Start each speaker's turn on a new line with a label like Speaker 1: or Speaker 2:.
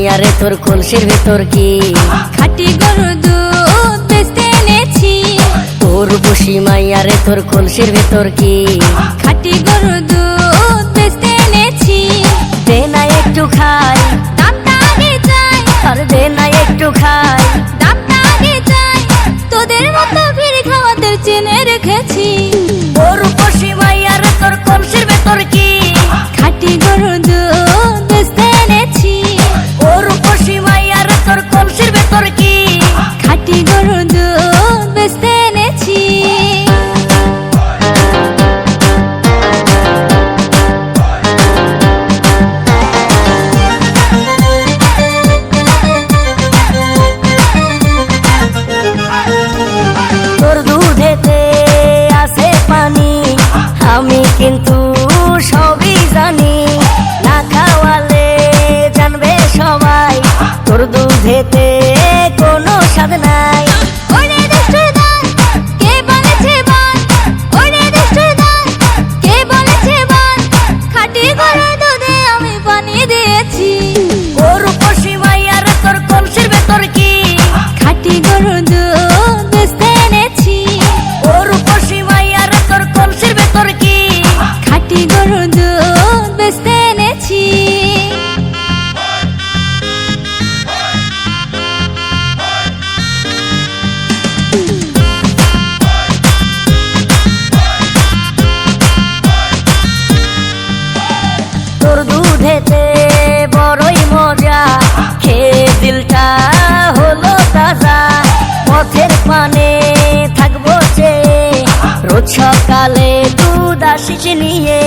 Speaker 1: মাইয়া রে তোর কলসির ভেতর কি
Speaker 2: খাঁটি গরুর দুধ বেচতে এনেছি।
Speaker 1: তোর বসি মাইয়া রে তোর কলসির ভেতর কি
Speaker 2: খাঁটি গরুর দুধ বেচতে এনেছি।
Speaker 1: দে না একটু খাই,
Speaker 2: দামটা আগে চাই,
Speaker 1: আর দে না একটু খাই।
Speaker 2: দামটা আগে চাই, তোদের মতো ভিড় খাওয়াদের চেনে রেখেছি।
Speaker 1: তোর বসি মাইয়া রে তোর কলসির ভেতর কি
Speaker 2: খাঁটি গরুর দুধ বেচতে এনেছি।
Speaker 1: তোর বসি মাইয়া রে তোর কলসির ভেতর কি
Speaker 2: খাঁটি গরুর দুধ বেচতে এনেছি।
Speaker 1: তোর দুধেতে আছে পানি, আমি কিন্তু সবই জানি। না খাওয়ালে জানবে সবাই তোর দুধেতে কোনো স্বাদ নাই।
Speaker 2: ওরে দুষ্টুর দল, কে বলেছে বল? ওরে দুষ্টুর দল, কে বলেছে বল? খাঁটি গরুর দুধে আমি পানি দিয়েছি।
Speaker 1: তোর বসি মাইয়া রে তোর কলসির ভেতর কি
Speaker 2: খাঁটি গরুর দুধ বেচতে এনেছি।
Speaker 1: তোর বসি মাইয়া রে তোর কলসির ভেতর কি
Speaker 2: খাঁটি গরুর দুধ বেচতে এনেছি।
Speaker 1: তোর দুধেতে বড়ই মজা, খেয়ে দিলটা হলো তাজা। পথের পানে থাকবো চেয়ে, রোজ সকালে দুধ আসিস নিয়ে।